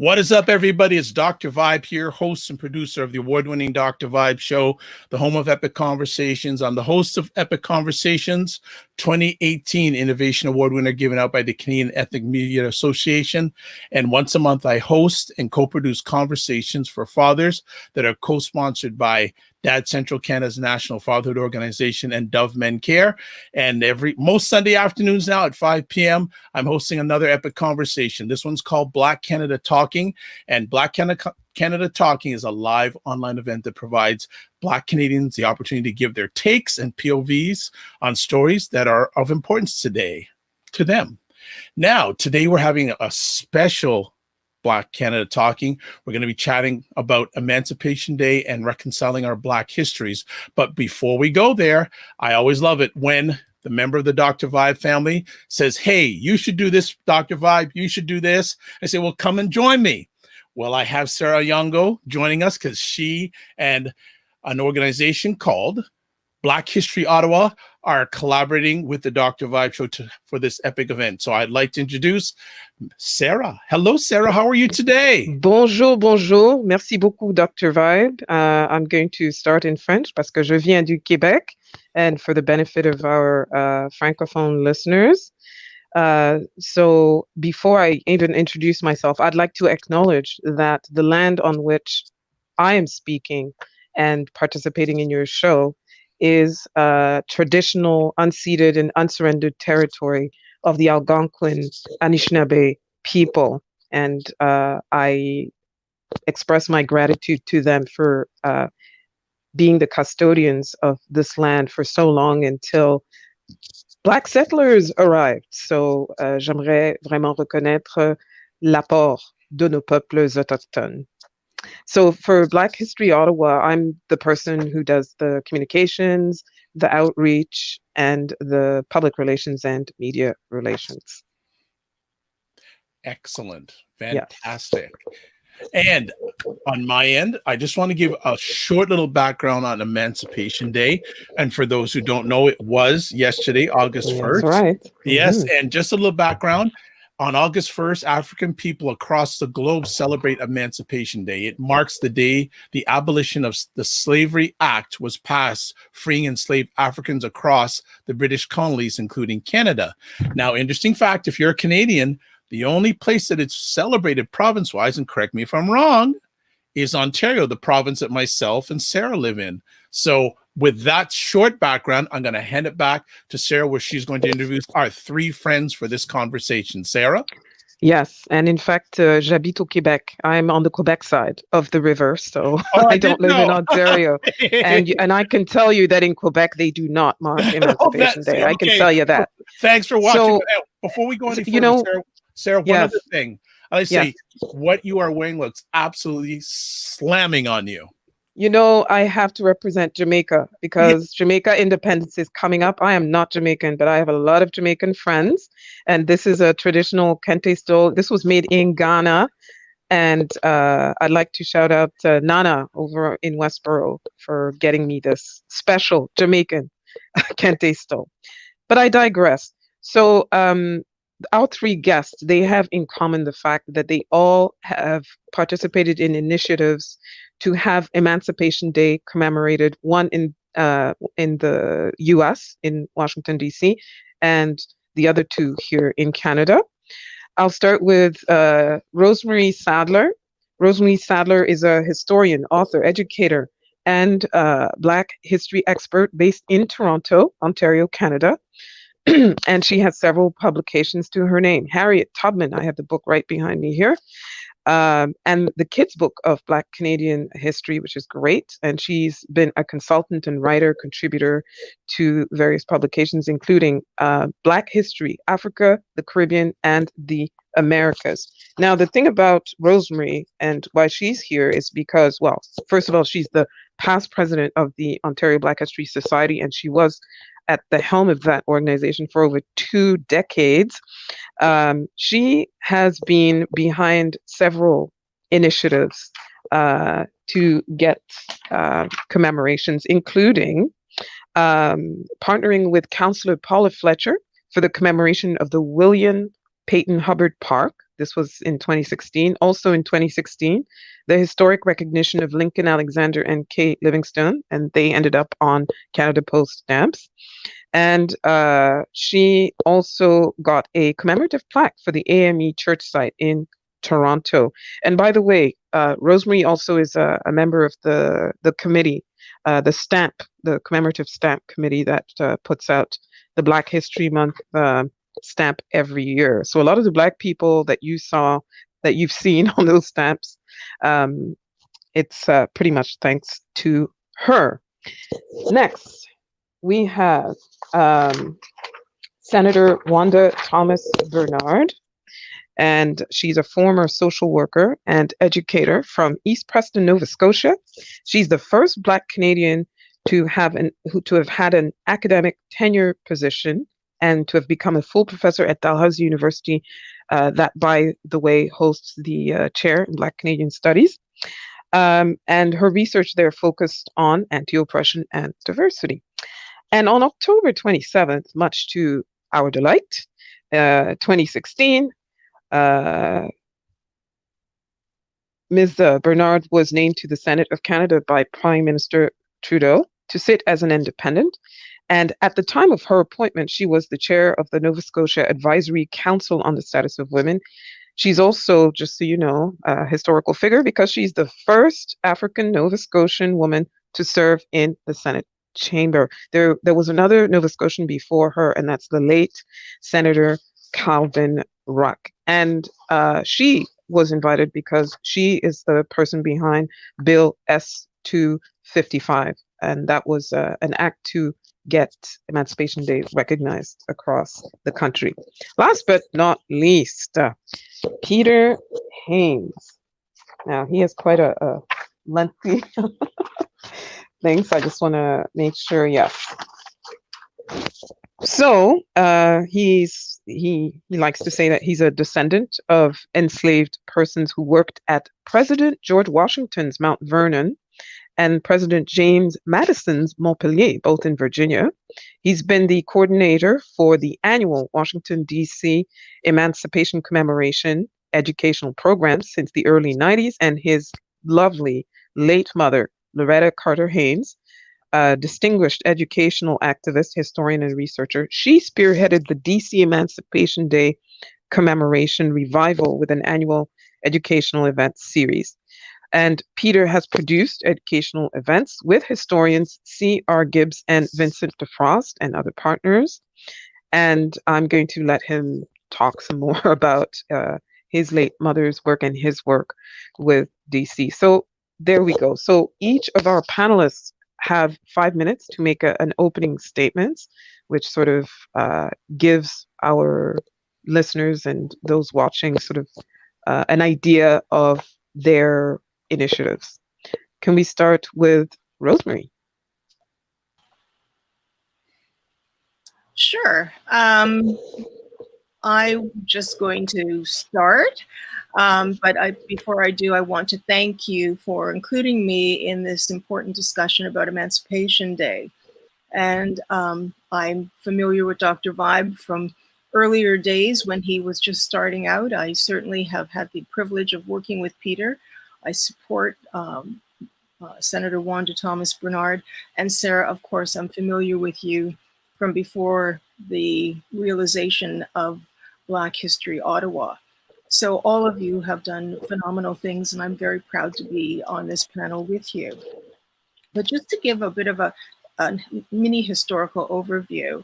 What is up, everybody? It's Dr. Vibe here, host and producer of the award-winning Dr. Vibe Show, the home of Epic Conversations. I'm the host of Epic Conversations, 2018 Innovation Award winner given out by the Canadian Ethnic Media Association. And once a month, I host and co-produce conversations for fathers that are co-sponsored by Dad Central Canada's National Fatherhood Organization and Dove Men Care. And most Sunday afternoons now at 5 p.m., I'm hosting another epic conversation. This one's called Black Canada Talking. And Black Canada Talking is a live online event that provides Black Canadians the opportunity to give their takes and POVs on stories that are of importance today to them. Now, today we're having a special Black Canada Talking. We're going to be chatting about Emancipation Day and reconciling our Black histories. But before we go there, I always love it when the member of the Dr. Vibe family says, hey, you should do this, Dr. Vibe, you should do this. I say, well, come and join me. Well, I have Sarah Onyango joining us because she and an organization called Black History Ottawa are collaborating with the Dr. Vibe Show for this epic event. So I'd like to introduce Sarah. Hello, Sarah. How are you today? Bonjour, bonjour. Merci beaucoup, Dr. Vibe. I'm going to start in French parce que je viens du Québec, and for the benefit of our francophone listeners. So before I even introduce myself, I'd like to acknowledge that the land on which I am speaking and participating in your show is traditional, unceded, and unsurrendered territory of the Algonquin Anishinaabe people. And I express my gratitude to them for being the custodians of this land for so long until Black settlers arrived. So j'aimerais vraiment reconnaître l'apport de nos peuples autochtones. So for Black History Ottawa, I'm the person who does the communications, the outreach, and the public relations and media relations. Excellent. Fantastic. Yes. And on my end, I just want to give a short little background on Emancipation Day. And for those who don't know, it was yesterday, August 1st. That's right. Yes. Mm-hmm. And just a little background. On August 1st, African people across the globe celebrate Emancipation Day. It marks the day the abolition of the Slavery Act was passed, freeing enslaved Africans across the British colonies, including Canada. Now, interesting fact, if you're a Canadian, the only place that it's celebrated province-wise, and correct me if I'm wrong, is Ontario, the province that myself and Sarah live in. So with that short background, I'm going to hand it back to Sarah, where she's going to introduce our three friends for this conversation. Sarah? Yes, and in fact, j'habite au Québec. I'm on the Quebec side of the river, so I don't live in Ontario. and I can tell you that in Quebec, they do not mark Emancipation Day. Okay. I can tell you that. Thanks for watching. So, before we go any further, Sarah, one other thing. I say what you are wearing looks absolutely slamming on you. You know, I have to represent Jamaica because Jamaica independence is coming up. I am not Jamaican, but I have a lot of Jamaican friends. And this is a traditional kente stole. This was made in Ghana. And I'd like to shout out Nana over in Westboro for getting me this special Jamaican kente stole. But I digress. So our three guests, they have in common the fact that they all have participated in initiatives to have Emancipation Day commemorated, one in the US, in Washington, D.C., and the other two here in Canada. I'll start with Rosemary Sadlier. Rosemary Sadlier is a historian, author, educator, and Black history expert based in Toronto, Ontario, Canada. And she has several publications to her name. Harriet Tubman, I have the book right behind me here. And the kids' book of Black Canadian history, which is great. And she's been a consultant and writer, contributor to various publications, including Black History, Africa, the Caribbean, and the Americas. Now, the thing about Rosemary and why she's here is because, well, first of all, she's the past president of the Ontario Black History Society, and she was at the helm of that organization for over 2 decades. She has been behind several initiatives to get commemorations, including partnering with Councillor Paula Fletcher for the commemoration of the William Peyton Hubbard Park. This was in 2016. Also in 2016, the historic recognition of Lincoln Alexander and Kate Livingstone, and they ended up on Canada Post stamps. And she also got a commemorative plaque for the AME church site in Toronto. And by the way, Rosemary also is a member of the committee, the commemorative stamp committee that puts out the Black History Month stamp every year. So a lot of the Black people that you've seen on those stamps, it's pretty much thanks to her. Next, we have Senator Wanda Thomas Bernard, and she's a former social worker and educator from East Preston, Nova Scotia. She's the first Black Canadian to have had an academic tenure position and to have become a full professor at Dalhousie University, that, by the way, hosts the chair in Black Canadian Studies. And her research there focused on anti-oppression and diversity. And on October 27th, much to our delight, 2016, Ms. Bernard was named to the Senate of Canada by Prime Minister Trudeau to sit as an independent. And at the time of her appointment, she was the chair of the Nova Scotia Advisory Council on the Status of Women. She's also, just so you know, a historical figure because she's the first African Nova Scotian woman to serve in the Senate chamber. There was another Nova Scotian before her, and that's the late Senator Calvin Ruck. And she was invited because she is the person behind Bill S-255. And that was an act to get Emancipation Day recognized across the country. Last but not least, Peter Haynes. Now, he has quite a lengthy thing, so I just want to make sure, yes. So he likes to say that he's a descendant of enslaved persons who worked at President George Washington's Mount Vernon and President James Madison's Montpelier, both in Virginia. He's been the coordinator for the annual Washington, D.C. Emancipation Commemoration educational programs since the early 90s, and his lovely late mother, Loretta Carter Haynes, a distinguished educational activist, historian, and researcher. She spearheaded the DC Emancipation Day commemoration revival with an annual educational events series. And Peter has produced educational events with historians C.R. Gibbs and Vincent DeFrost and other partners. And I'm going to let him talk some more about his late mother's work and his work with DC. So there we go. So each of our panelists have 5 minutes to make an opening statement, which sort of gives our listeners and those watching sort of an idea of their initiatives. Can we start with Rosemary? Sure. I'm just going to start. But before I do, I want to thank you for including me in this important discussion about Emancipation Day. And I'm familiar with Dr. Vibe from earlier days when he was just starting out. I certainly have had the privilege of working with Peter. I support Senator Wanda Thomas Bernard. And Sarah, of course, I'm familiar with you from before the realization of Black History Ottawa. So all of you have done phenomenal things, and I'm very proud to be on this panel with you. But just to give a bit of a mini historical overview,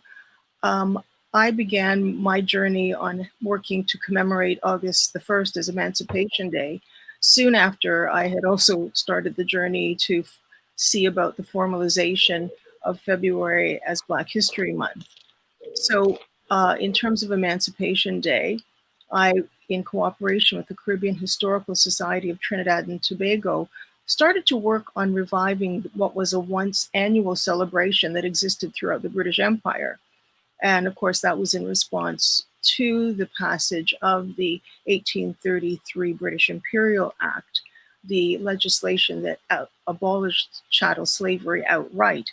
I began my journey on working to commemorate August the 1st as Emancipation Day. Soon after, I had also started the journey to see about the formalization of February as Black History Month. So in terms of Emancipation Day, I, in cooperation with the Caribbean Historical Society of Trinidad and Tobago, started to work on reviving what was a once annual celebration that existed throughout the British Empire. And of course, that was in response to the passage of the 1833 British Imperial Act, the legislation that abolished chattel slavery outright.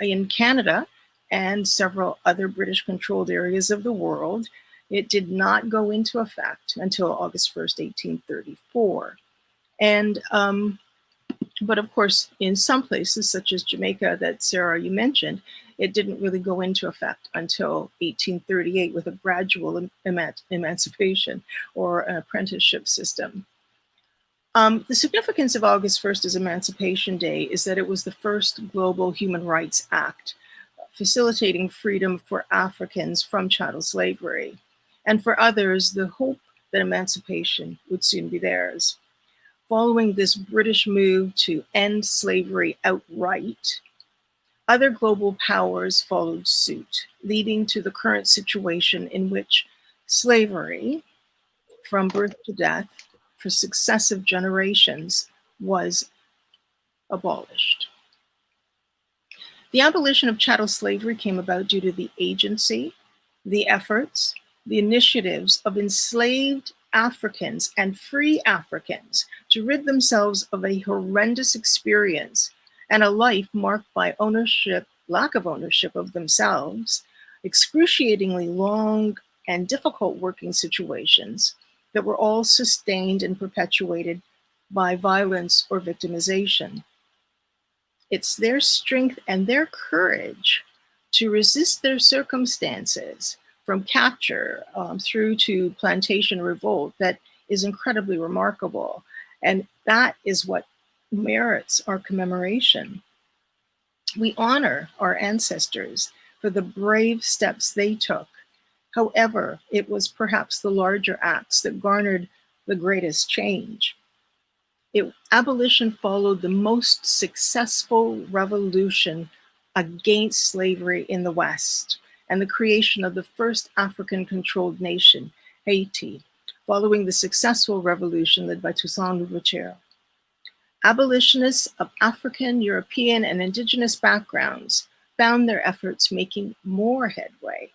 In Canada and several other British-controlled areas of the world, It did not go into effect until August 1st, 1834. And, but of course, in some places, such as Jamaica that Sarah, you mentioned, it didn't really go into effect until 1838 with a gradual emancipation or an apprenticeship system. The significance of August 1st as Emancipation Day is that it was the first global human rights act facilitating freedom for Africans from chattel slavery, and for others, the hope that emancipation would soon be theirs. Following this British move to end slavery outright, other global powers followed suit, leading to the current situation in which slavery, from birth to death, for successive generations, was abolished. The abolition of chattel slavery came about due to the agency, the efforts, the initiatives of enslaved Africans and free Africans to rid themselves of a horrendous experience and a life marked by ownership, lack of ownership of themselves, excruciatingly long and difficult working situations that were all sustained and perpetuated by violence or victimization. It's their strength and their courage to resist their circumstances, from capture through to plantation revolt, that is incredibly remarkable. And that is what merits our commemoration. We honor our ancestors for the brave steps they took. However, it was perhaps the larger acts that garnered the greatest change. Abolition followed the most successful revolution against slavery in the West and the creation of the first African-controlled nation, Haiti, following the successful revolution led by Toussaint Louverture. Abolitionists of African, European, and indigenous backgrounds found their efforts making more headway.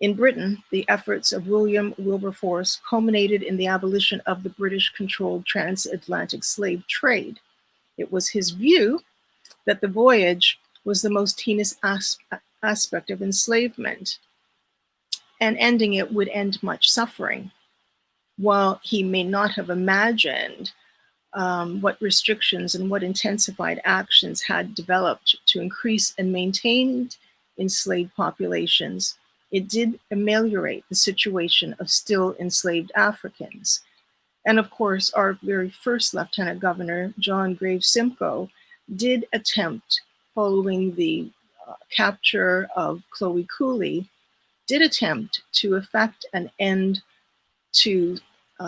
In Britain, the efforts of William Wilberforce culminated in the abolition of the British-controlled transatlantic slave trade. It was his view that the voyage was the most heinous aspect of enslavement, and ending it would end much suffering. While he may not have imagined what restrictions and what intensified actions had developed to increase and maintain enslaved populations, it did ameliorate the situation of still enslaved Africans. And of course, our very first Lieutenant Governor, John Graves Simcoe, did attempt, following the capture of Chloe Cooley, did attempt to effect an end to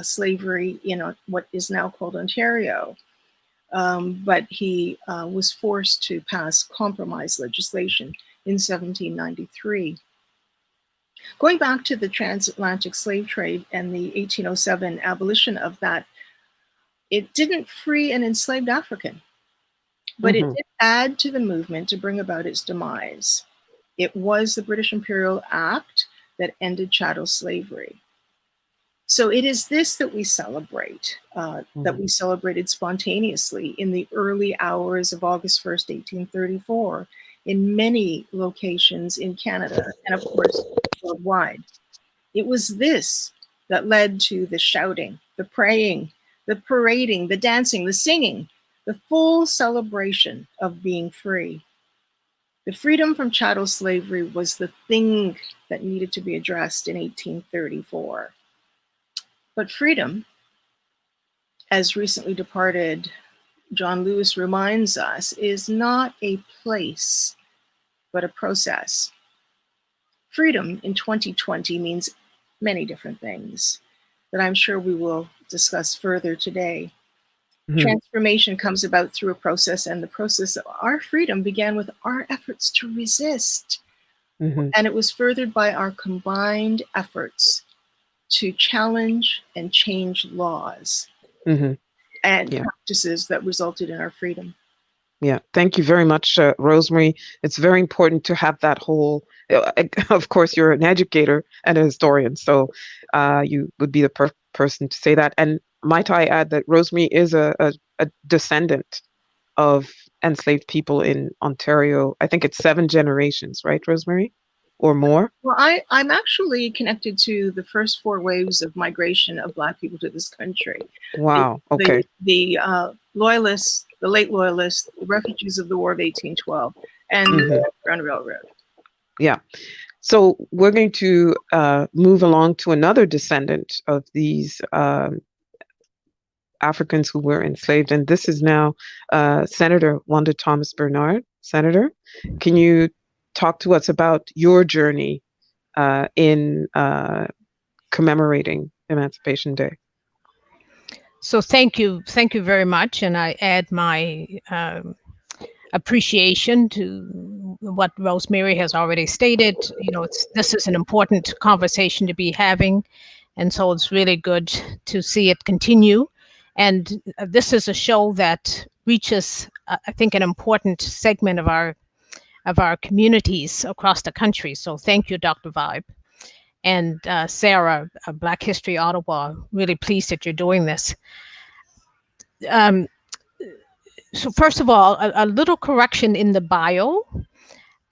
slavery in what is now called Ontario. But he was forced to pass compromise legislation in 1793. Going back to the transatlantic slave trade and the 1807 abolition of that, it didn't free an enslaved African, but it did add to the movement to bring about its demise. It was the British Imperial Act that ended chattel slavery. So it is this that we celebrate, that we celebrated spontaneously in the early hours of August 1st, 1834, in many locations in Canada, and of course, worldwide. It was this that led to the shouting, the praying, the parading, the dancing, the singing, the full celebration of being free. The freedom from chattel slavery was the thing that needed to be addressed in 1834. But freedom, as recently departed John Lewis reminds us, is not a place, but a process. Freedom in 2020 means many different things that I'm sure we will discuss further today. Transformation comes about through a process, and the process of our freedom began with our efforts to resist. And it was furthered by our combined efforts to challenge and change laws and practices that resulted in our freedom. Yeah, thank you very much, Rosemary. It's very important to have that whole, of course, you're an educator and a historian, so you would be the person to say that. And might I add that Rosemary is a descendant of enslaved people in Ontario. I think it's 7 generations, right, Rosemary? or more? Well, I'm actually connected to the first 4 waves of migration of Black people to this country. Wow. Okay. The loyalists, the late loyalists, the refugees of the War of 1812, and the Underground Railroad. Yeah. So we're going to move along to another descendant of these Africans who were enslaved. And this is now Senator Wanda Thomas Bernard. Senator, can you talk to us about your journey in commemorating Emancipation Day? So thank you very much. And I add my appreciation to what Rosemary has already stated. You know, this is an important conversation to be having. And so it's really good to see it continue. And this is a show that reaches, I think, an important segment of our communities across the country. So thank you, Dr. Vibe. And Sarah, Black History Ottawa, really pleased that you're doing this. So first of all, a little correction in the bio.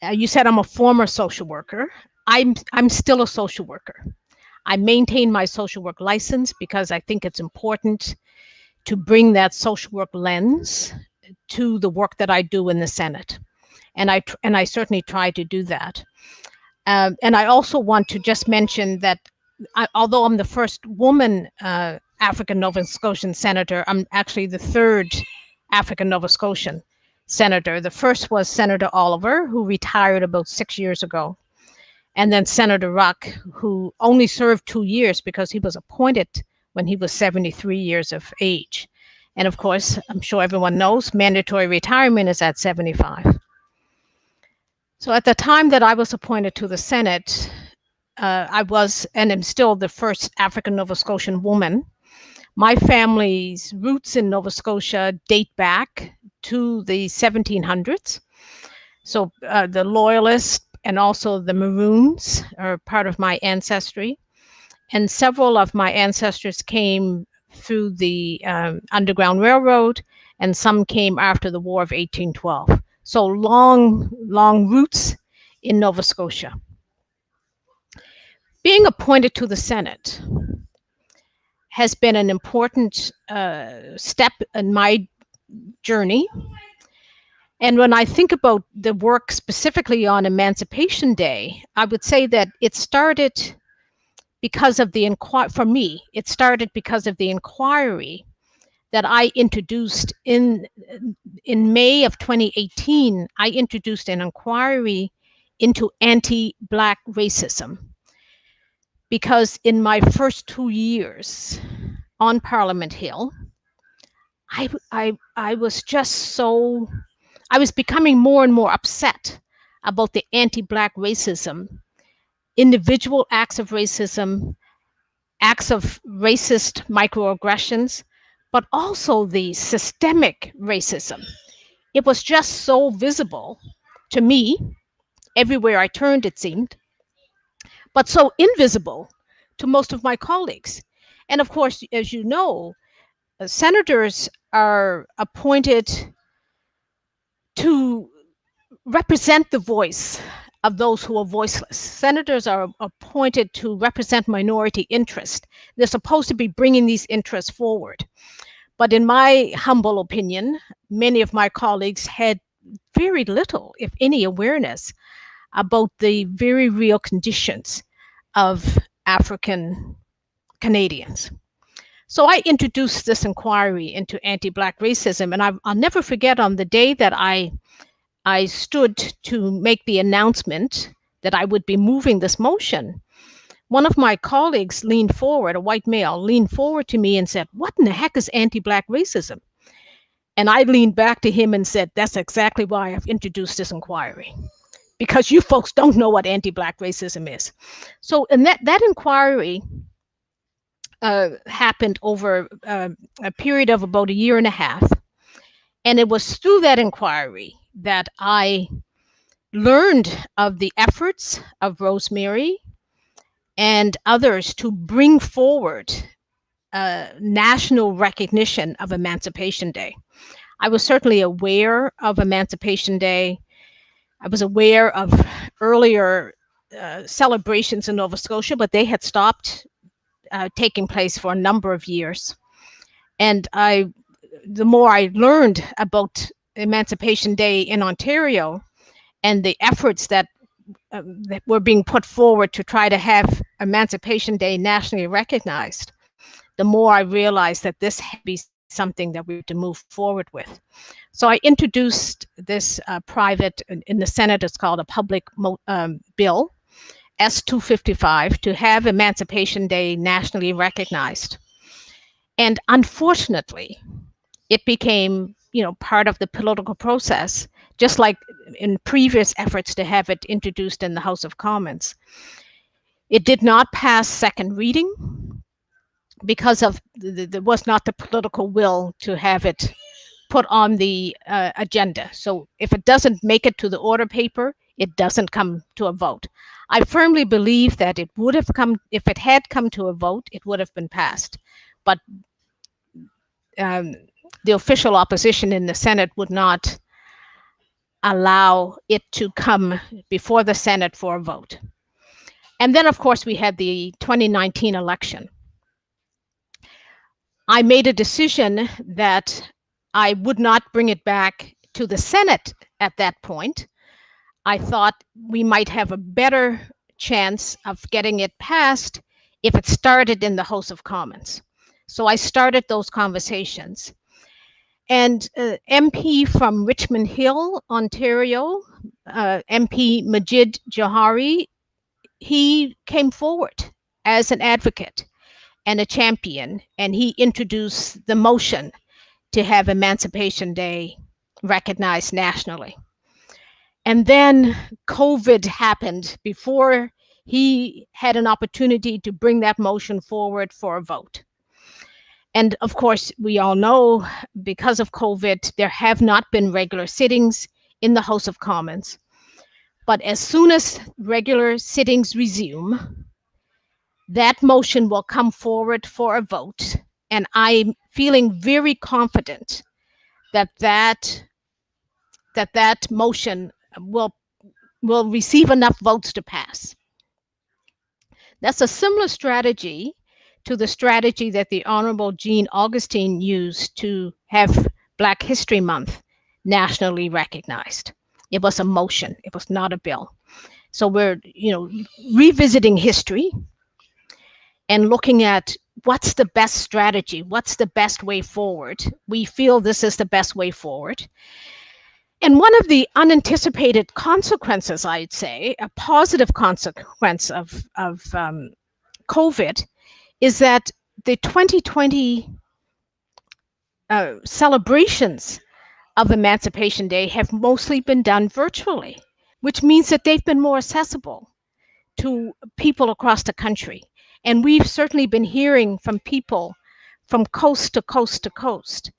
You said I'm a former social worker. I'm still a social worker. I maintain my social work license because I think it's important to bring that social work lens to the work that I do in the Senate. And I certainly try to do that. And I also want to just mention that although I'm the first woman African Nova Scotian senator, I'm actually the third African Nova Scotian senator. The first was Senator Oliver, who retired about 6 years ago. And then Senator Ruck, who only served 2 years because he was appointed when he was 73 years of age. And of course, I'm sure everyone knows, mandatory retirement is at 75. So at the time that I was appointed to the Senate, I was, and am still, the first African Nova Scotian woman. My family's roots in Nova Scotia date back to the 1700s. So the Loyalists and also the Maroons are part of my ancestry. And several of my ancestors came through the Underground Railroad, and some came after the War of 1812. So long roots in Nova Scotia. Being appointed to the Senate has been an important step in my journey. And when I think about the work specifically on Emancipation Day, I would say that it started because of the inquiry. For me, it started because of the inquiry that I introduced in May of 2018. I introduced an inquiry into anti-Black racism, because in my first 2 years on Parliament Hill, I was just so, I was becoming more and more upset about the anti-Black racism, individual acts of racism, acts of racist microaggressions, but also the systemic racism. It was just so visible to me, everywhere I turned, it seemed, but so invisible to most of my colleagues. And of course, as you know, senators are appointed to represent the voice of those who are voiceless. Senators are appointed to represent minority interest. They're supposed to be bringing these interests forward. But in my humble opinion, many of my colleagues had very little, if any, awareness about the very real conditions of African Canadians. So I introduced this inquiry into anti-Black racism, and I'll never forget, on the day that I stood to make the announcement that I would be moving this motion, one of my colleagues leaned forward, a white male, leaned forward to me and said, "What in the heck is anti-Black racism?" And I leaned back to him and said, "That's exactly why I've introduced this inquiry, because you folks don't know what anti-Black racism is." So, and that inquiry happened over a period of about 1.5 years. And it was through that inquiry that I learned of the efforts of Rosemary and others to bring forward national recognition of Emancipation Day. I was certainly aware of Emancipation Day. I was aware of earlier celebrations in Nova Scotia, but they had stopped taking place for a number of years. And the more I learned about Emancipation Day in Ontario and the efforts that were being put forward to try to have Emancipation Day nationally recognized, the more I realized that this had to be something that we had to move forward with. So I introduced this private, in the Senate, it's called a public bill, S-255, to have Emancipation Day nationally recognized. And unfortunately, it became, part of the political process, just like in previous efforts to have it introduced in the House of Commons. It did not pass second reading because of there was not the political will to have it put on the agenda. So if it doesn't make it to the order paper, it doesn't come to a vote. I firmly believe that it would have come, if it had come to a vote, it would have been passed. But the official opposition in the Senate would not allow it to come before the Senate for a vote. And then, of course, we had the 2019 election. I made a decision that I would not bring it back to the Senate at that point. I thought we might have a better chance of getting it passed if it started in the House of Commons. So I started those conversations. And MP from Richmond Hill, Ontario, MP Majid Johari, he came forward as an advocate and a champion, and he introduced the motion to have Emancipation Day recognized nationally. And then COVID happened before he had an opportunity to bring that motion forward for a vote. And of course, we all know, because of COVID, there have not been regular sittings in the House of Commons. But as soon as regular sittings resume, that motion will come forward for a vote. And I'm feeling very confident that that motion will receive enough votes to pass. That's a similar strategy to the strategy that the Honorable Jean Augustine used to have Black History Month nationally recognized. It was a motion, it was not a bill. So we're, revisiting history and looking at what's the best strategy, what's the best way forward. We feel this is the best way forward. And one of the unanticipated consequences, I'd say, a positive consequence of COVID, is that the 2020 celebrations of Emancipation Day have mostly been done virtually, which means that they've been more accessible to people across the country. And we've certainly been hearing from people from coast to coast to coast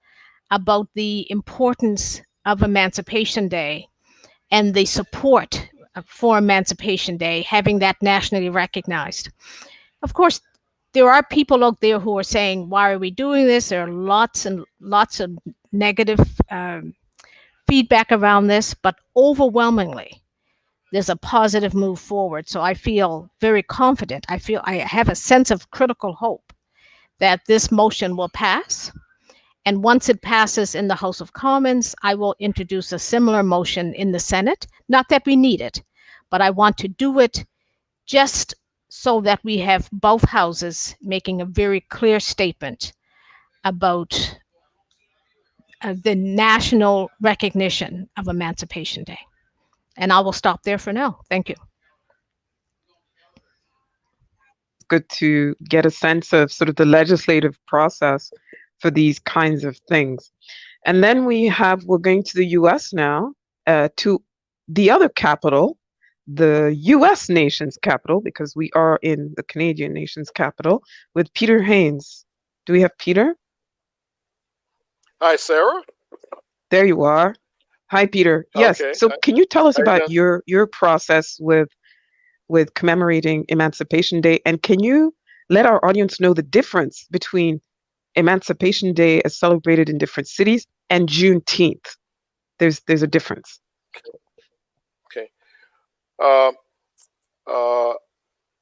about the importance of Emancipation Day and the support for Emancipation Day, having that nationally recognized. Of course, there are people out there who are saying, why are we doing this? There are lots and lots of negative feedback around this, but overwhelmingly, there's a positive move forward. So I feel very confident. I have a sense of critical hope that this motion will pass. And once it passes in the House of Commons, I will introduce a similar motion in the Senate. Not that we need it, but I want to do it just so that we have both houses making a very clear statement about the national recognition of Emancipation Day. And I will stop there for now. Thank you. Good to get a sense of sort of the legislative process for these kinds of things. And then we're going to the US now, to the other capital, the US nation's capital, because we are in the Canadian nation's capital, with Peter Haynes. Do we have Peter? Hi, Sarah. There you are. Hi, Peter. Yes. Okay. So can you tell us about guess. your process with commemorating Emancipation Day? And can you let our audience know the difference between Emancipation Day as celebrated in different cities and Juneteenth? There's a difference. Okay.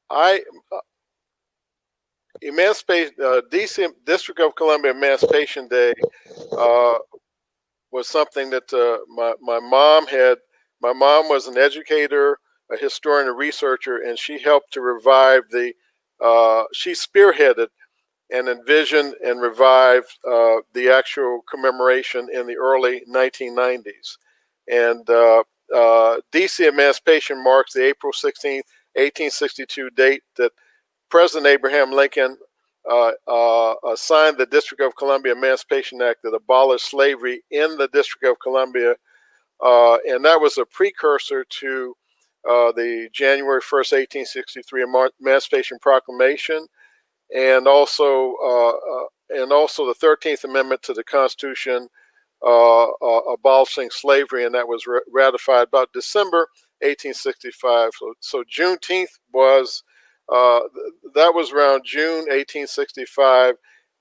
I Emancipation DC District of Columbia Emancipation Day was something that my mom had. My mom was an educator, a historian, a researcher, and she helped to revive the. She spearheaded and envisioned and revived the actual commemoration in the early 1990s. And DC Emancipation marks the April 16th, 1862 date that President Abraham Lincoln signed the District of Columbia Emancipation Act that abolished slavery in the District of Columbia. And that was a precursor to the January 1st, 1863 Emancipation Proclamation, and also the 13th Amendment to the Constitution abolishing slavery, and that was ratified about December 1865. So Juneteenth was that was around June 1865,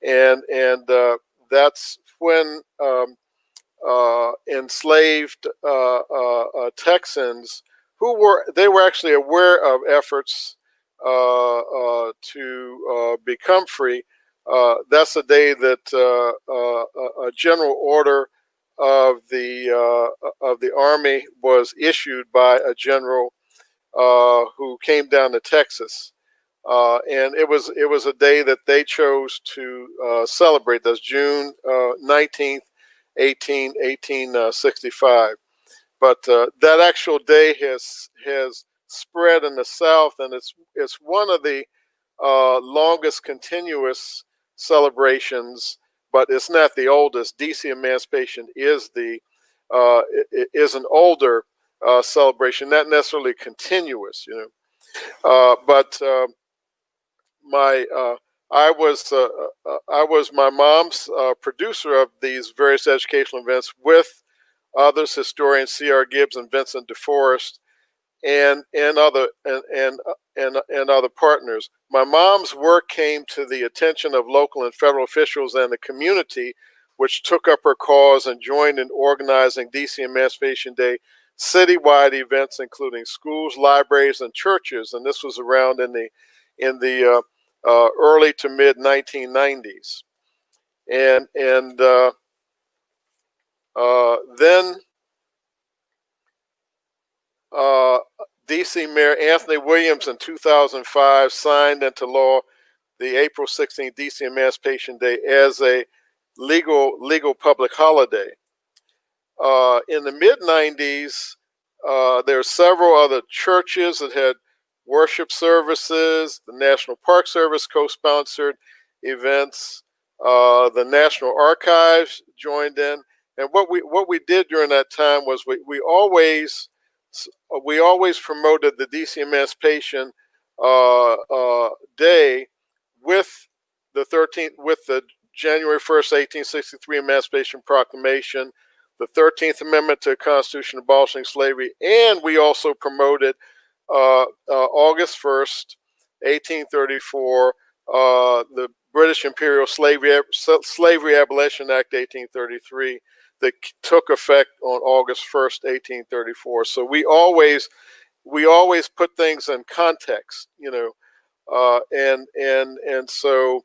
and that's when enslaved Texans they were actually aware of efforts to become free. That's the day that a general order of the army was issued by a general who came down to Texas, and it was a day that they chose to celebrate. That's June 19th, 1865. But that actual day has spread in the South, and it's one of the longest continuous celebrations, but it's not the oldest. DC Emancipation is is an older celebration, not necessarily continuous, but I was my mom's producer of these various educational events with others, historians C.R. Gibbs and Vincent DeForest, and other partners. My mom's work came to the attention of local and federal officials and the community, which took up her cause and joined in organizing DC Emancipation Day citywide events, including schools, libraries, and churches. And this was around in the early to mid 1990s. And then DC Mayor Anthony Williams in 2005 signed into law the April 16th DC Emancipation Day as a legal public holiday. In the mid 90s, there were several other churches that had worship services. The National Park Service co-sponsored events. The National Archives joined in, and what we did during that time was we always promoted the DC Emancipation Day with the January 1st, 1863 Emancipation Proclamation, the 13th Amendment to the Constitution abolishing slavery, and we also promoted August 1st, 1834, the British Imperial Slavery Abolition Act 1833 that took effect on August 1st, 1834. So we always put things in context, and so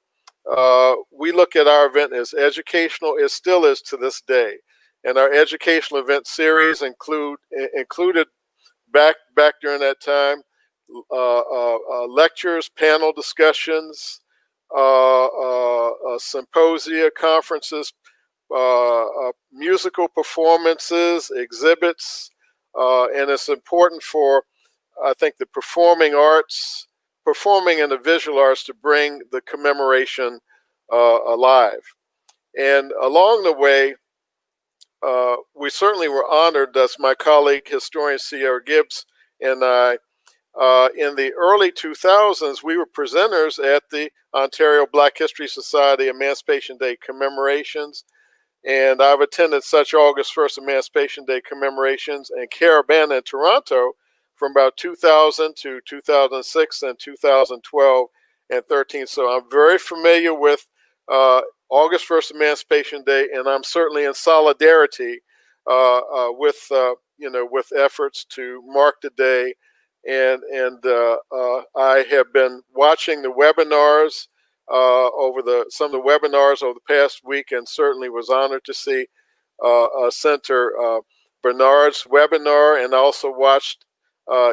we look at our event as educational. It still is to this day, and our educational event series included back during that time lectures, panel discussions, symposia, conferences, musical performances, exhibits, and it's important for, I think, the performing and the visual arts to bring the commemoration alive. And along the way, we certainly were honored. That's my colleague, historian C.R. Gibbs, and I. In the early 2000s, we were presenters at the Ontario Black History Society Emancipation Day commemorations, and I've attended such August 1st Emancipation Day commemorations and Caribana in Toronto from about 2000 to 2006 and 2012 and 13. So I'm very familiar with August 1st Emancipation Day, and I'm certainly in solidarity with efforts to mark the day I have been watching the webinars some of the webinars over the past week, and certainly was honored to see Senator Bernard's webinar, and also watched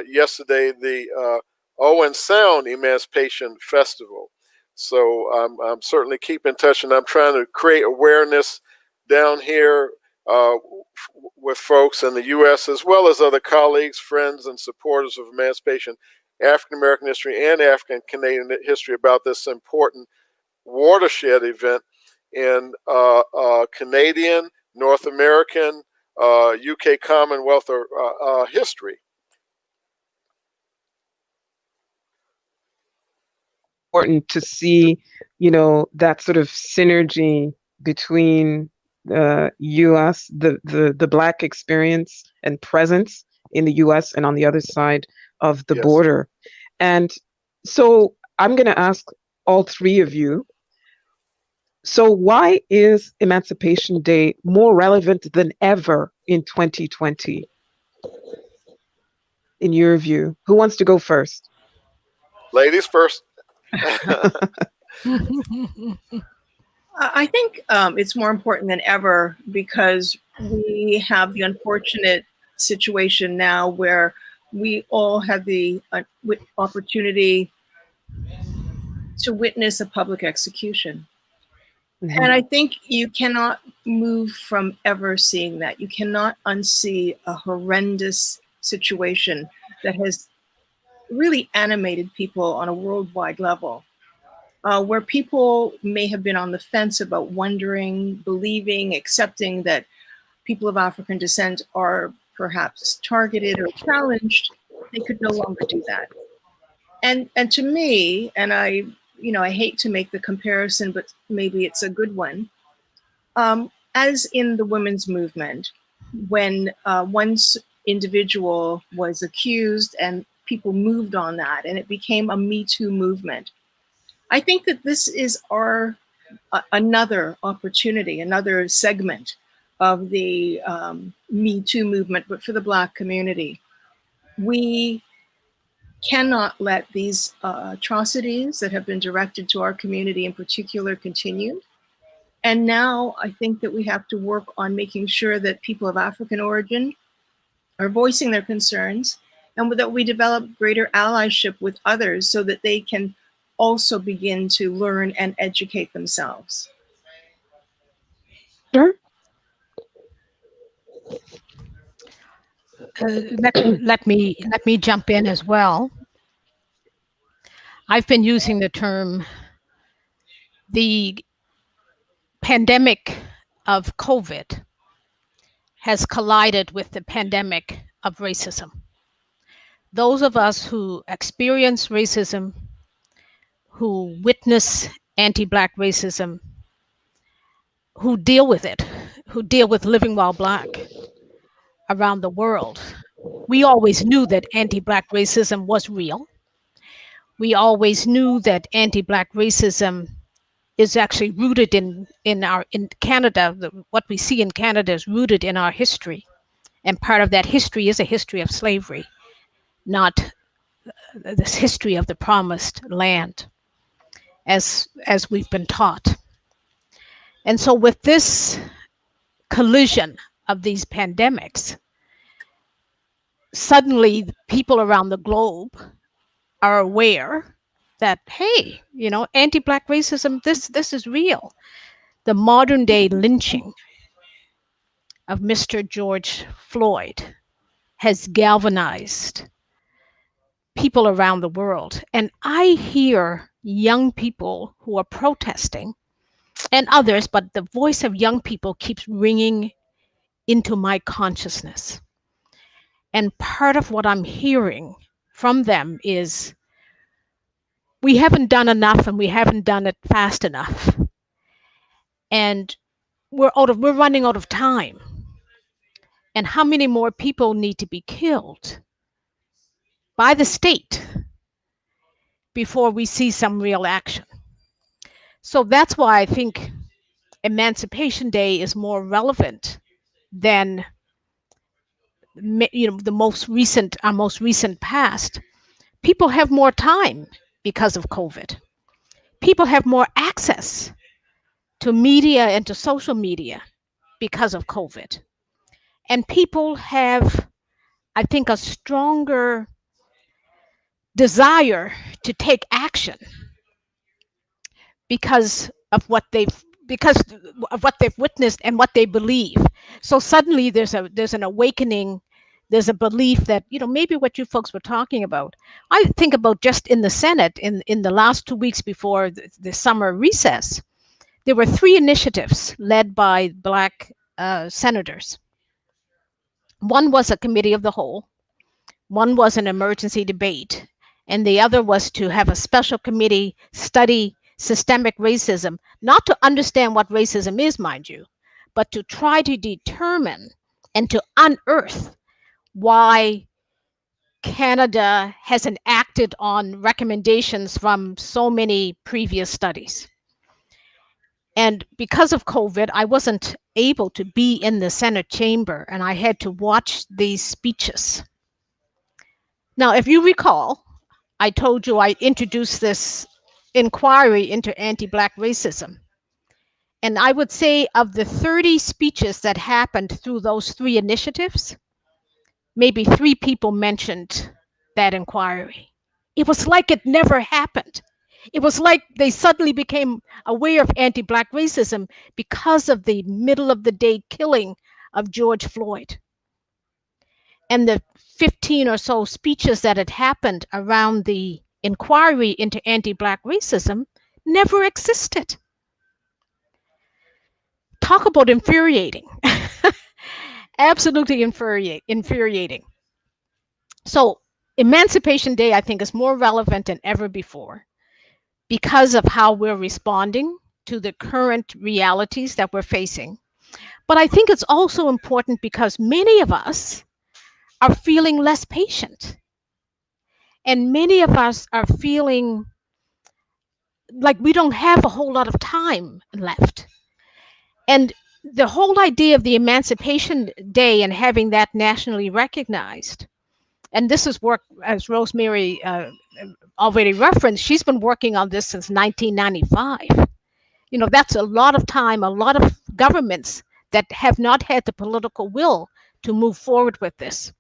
yesterday the Owen Sound Emancipation Festival. So I'm certainly keeping in touch, and I'm trying to create awareness down here with folks in the U.S. as well as other colleagues, friends, and supporters of emancipation, African American history, and African Canadian history about this important watershed event in Canadian, North American, UK Commonwealth history. Important to see, that sort of synergy between the U.S., the Black experience and presence in the U.S. and on the other side of the border. And so I'm going to ask all three of you, so why is Emancipation Day more relevant than ever in 2020, in your view? Who wants to go first? Ladies first. I think it's more important than ever because we have the unfortunate situation now where we all have the opportunity to witness a public execution. Mm-hmm. And I think you cannot move from ever seeing that. You cannot unsee a horrendous situation that has really animated people on a worldwide level. Where people may have been on the fence about wondering, believing, accepting that people of African descent are perhaps targeted or challenged, they could no longer do that. And to me, and I hate to make the comparison, but maybe it's a good one. As in the women's movement, when one individual was accused and people moved on that, and it became a Me Too movement. I think that this is another opportunity, another segment of the Me Too movement, but for the Black community. We cannot let these atrocities that have been directed to our community in particular continue. And now I think that we have to work on making sure that people of African origin are voicing their concerns, and that we develop greater allyship with others so that they can also begin to learn and educate themselves. Sure. Let me jump in as well. I've been using the term the pandemic of COVID has collided with the pandemic of racism. Those of us who experience racism, who witness anti-Black racism, who deal with it, who deal with living while Black around the world, we always knew that anti-Black racism was real. We always knew that anti-Black racism is actually rooted in Canada. What we see in Canada is rooted in our history. And part of that history is a history of slavery, not this history of the promised land, as we've been taught. And so with this collision of these pandemics, suddenly people around the globe are aware that, hey, anti-Black racism, this is real. The modern day lynching of Mr. George Floyd has galvanized people around the world. And I hear young people who are protesting and others, but the voice of young people keeps ringing into my consciousness. And part of what I'm hearing from them is, we haven't done enough and we haven't done it fast enough. And we're running out of time. And how many more people need to be killed by the state before we see some real action? So that's why I think Emancipation Day is more relevant than the our most recent past, people have more time because of COVID. People have more access to media and to social media because of COVID. And people have, I think, a stronger desire to take action because of what they've witnessed and what they believe. So suddenly there's an awakening. There's a belief that, maybe what you folks were talking about. I think about just in the Senate in the last 2 weeks before the summer recess, there were 3 initiatives led by Black senators. One was a committee of the whole, one was an emergency debate, and the other was to have a special committee study systemic racism, not to understand what racism is, mind you, but to try to determine and to unearth why Canada hasn't acted on recommendations from so many previous studies. And because of COVID, I wasn't able to be in the Senate chamber, and I had to watch these speeches. Now, if you recall, I told you I introduced this inquiry into anti-Black racism. And I would say of the 30 speeches that happened through those 3 initiatives, maybe 3 people mentioned that inquiry. It was like it never happened. It was like they suddenly became aware of anti-Black racism because of the middle of the day killing of George Floyd. And the 15 or so speeches that had happened around the inquiry into anti-Black racism never existed. Talk about infuriating. Absolutely infuriating. So Emancipation Day, I think, is more relevant than ever before because of how we're responding to the current realities that we're facing. But I think it's also important because many of us are feeling less patient. And many of us are feeling like we don't have a whole lot of time left. And the whole idea of the Emancipation Day and having that nationally recognized, and this is work, as Rosemary already referenced, she's been working on this since 1995. That's a lot of time, a lot of governments that have not had the political will to move forward with this.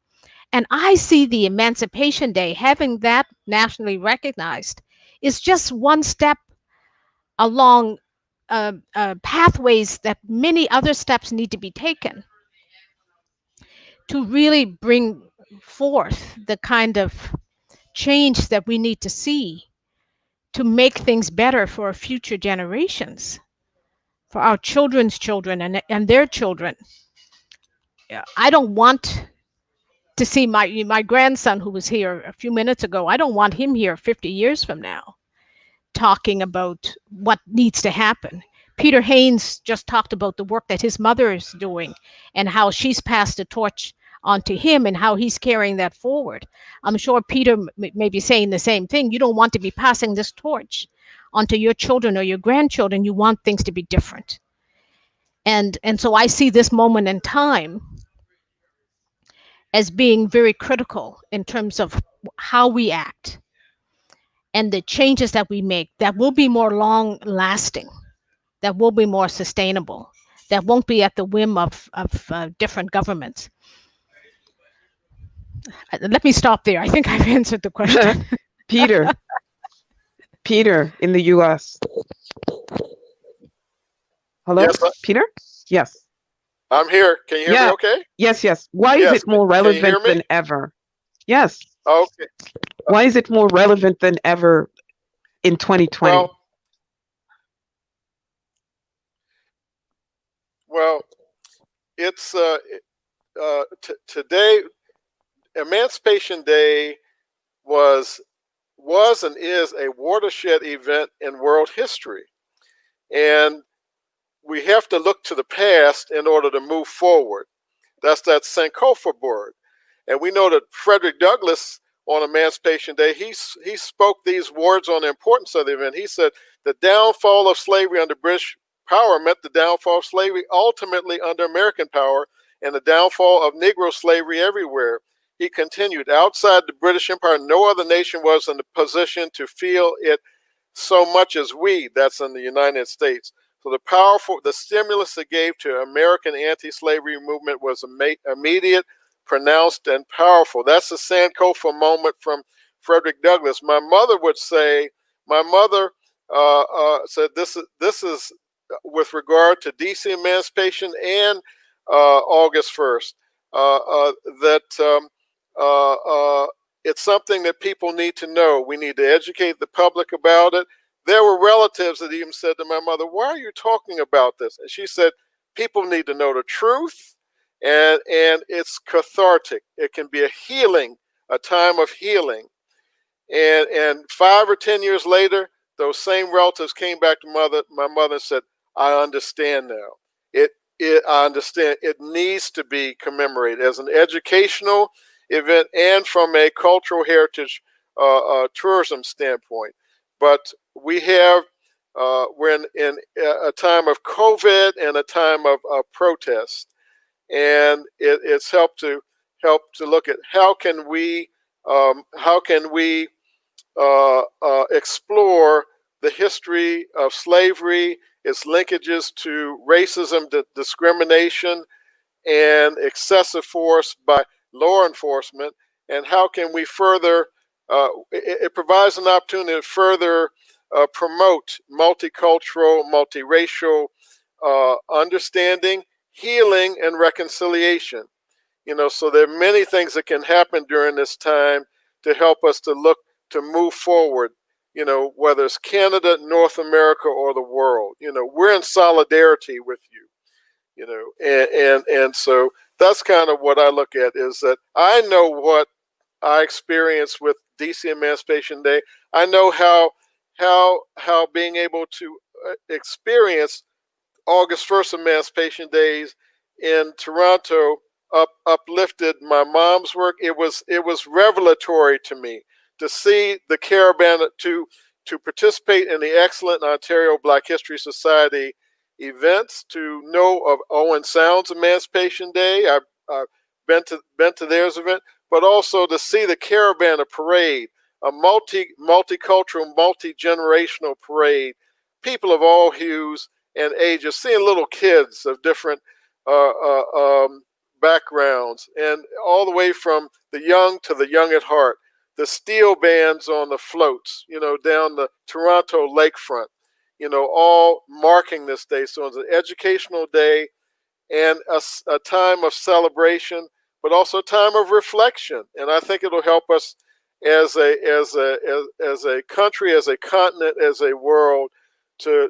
And I see the Emancipation Day, having that nationally recognized, is just one step along pathways that many other steps need to be taken to really bring forth the kind of change that we need to see to make things better for future generations, for our children's children and their children. I don't want to see my grandson, who was here a few minutes ago, I don't want him here 50 years from now talking about what needs to happen. Peter Haynes just talked about the work that his mother is doing and how she's passed the torch onto him and how he's carrying that forward. I'm sure Peter may be saying the same thing. You don't want to be passing this torch onto your children or your grandchildren. You want things to be different. And so I see this moment in time as being very critical in terms of how we act and the changes that we make that will be more long lasting, that will be more sustainable, that won't be at the whim of different governments. Let me stop there. I think I've answered the question. Peter in the US. Hello, Yes, Peter? Yes. I'm here. Can you hear me okay? Yes. Why is it more relevant than ever? Yes. Okay. Why is it more relevant than ever in 2020? Well, it's today, Emancipation Day was and is a watershed event in world history. And we have to look to the past in order to move forward. That's that Sankofa board. And we know that Frederick Douglass on Emancipation Day, he spoke these words on the importance of the event. He said, the downfall of slavery under British power meant the downfall of slavery ultimately under American power, and the downfall of Negro slavery everywhere. He continued, outside the British Empire, no other nation was in a position to feel it so much as we, that's in the United States. So the stimulus it gave to American anti-slavery movement was immediate, pronounced, and powerful. That's the Sankofa moment from Frederick Douglass. My mother would say, my mother said this is with regard to DC emancipation and August 1st, it's something that people need to know. We need to educate the public about it. There were relatives that even said to my mother, why are you talking about this? And she said, people need to know the truth, and it's cathartic. It can be a time of healing. And 5 or 10 years later, those same relatives came back to my mother and said, I understand now. I understand it needs to be commemorated as an educational event and from a cultural heritage tourism standpoint. But we have, we're in a time of COVID and a time of protest. And it's helped to look at how can we explore the history of slavery, its linkages to racism, discrimination, and excessive force by law enforcement, and how can we further, it provides an opportunity to further promote multicultural, multiracial understanding, healing, and reconciliation. So there are many things that can happen during this time to help us to move forward, whether it's Canada, North America, or the world. We're in solidarity with you, and so that's kind of what I look at, is that I know what I experienced with DC Emancipation Day. I know how being able to experience August 1st Emancipation Days in Toronto uplifted my mom's work. It was revelatory to me to see the caravan, to participate in the excellent Ontario Black History Society events, to know of Owen Sound's Emancipation Day. I've been to theirs event, but also to see the caravan, a parade, a multicultural, multi-generational parade, people of all hues and ages, seeing little kids of different backgrounds, and all the way from the young to the young at heart. The steel bands on the floats, down the Toronto lakefront, all marking this day. So it's an educational day and a time of celebration, but also a time of reflection. And I think it'll help us as a country, as a continent, as a world to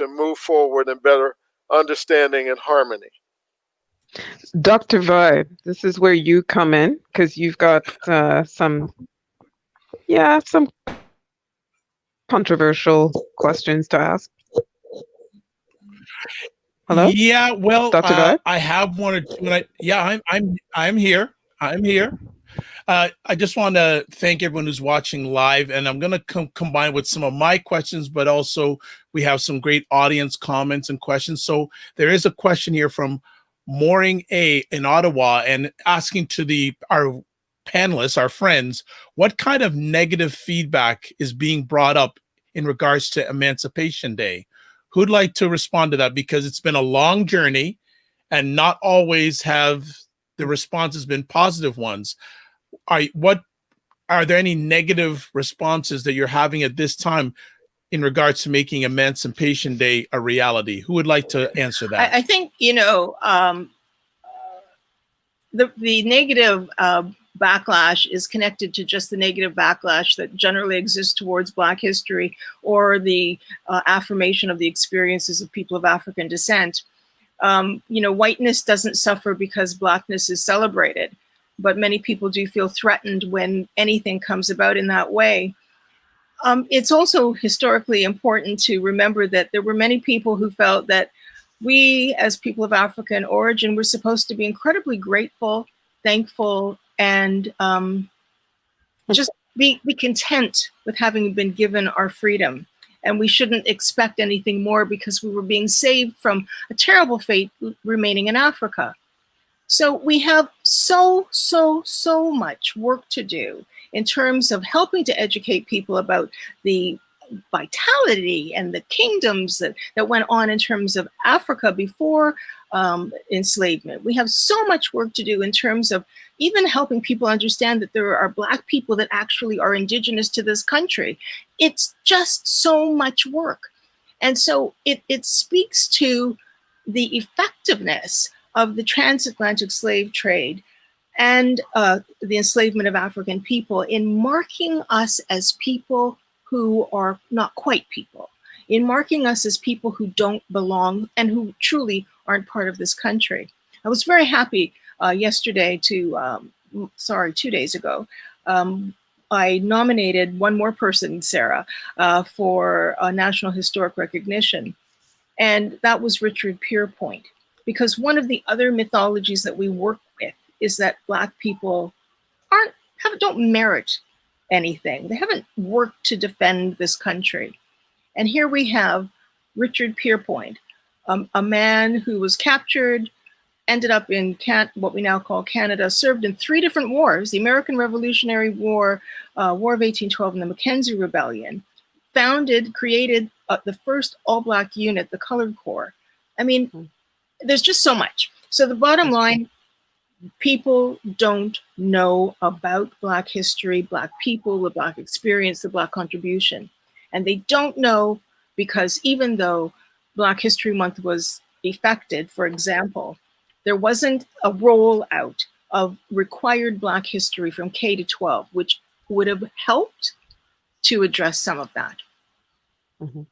move forward in better understanding and harmony. Dr. Vibe, this is where you come in, because you've got some controversial questions to ask. Hello? Yeah, well, Dr. Vibe? I have one or two. I'm here. I'm here. I just want to thank everyone who's watching live, and I'm going to combine with some of my questions, but also we have some great audience comments and questions. So there is a question here from Mooring A in Ottawa, and asking to our panelists, our friends, what kind of negative feedback is being brought up in regards to Emancipation Day? Who'd like to respond to that? Because it's been a long journey, and not always have the responses been positive ones. Are there any negative responses that you're having at this time in regards to making Emancipation Day a reality? Who would like to answer that? I think, the negative backlash is connected to just the negative backlash that generally exists towards Black history, or the affirmation of the experiences of people of African descent. Whiteness doesn't suffer because Blackness is celebrated, but many people do feel threatened when anything comes about in that way. It's also historically important to remember that there were many people who felt that we, as people of African origin, were supposed to be incredibly grateful, thankful, and just be content with having been given our freedom. And we shouldn't expect anything more because we were being saved from a terrible fate remaining in Africa. So we have so much work to do in terms of helping to educate people about the vitality and the kingdoms that went on in terms of Africa before enslavement. We have so much work to do in terms of even helping people understand that there are Black people that actually are indigenous to this country. It's just so much work. And so it speaks to the effectiveness of the transatlantic slave trade and the enslavement of African people in marking us as people who are not quite people, in marking us as people who don't belong and who truly aren't part of this country. I was very happy yesterday to, 2 days ago, I nominated one more person, Sarah, for National Historic Recognition. And that was Richard Pierpoint. Because one of the other mythologies that we work with is that Black people don't merit anything. They haven't worked to defend this country. And here we have Richard Pierpoint, a man who was captured, ended up in what we now call Canada, served in 3 different wars, the American Revolutionary War, War of 1812, and the Mackenzie Rebellion, created the first all-Black unit, the Colored Corps. I mean, there's just so much. So the bottom line, people don't know about Black history, Black people, the Black experience, the Black contribution. And they don't know because even though Black History Month was effected, for example, there wasn't a rollout of required Black history from K to 12, which would have helped to address some of that. Mm-hmm.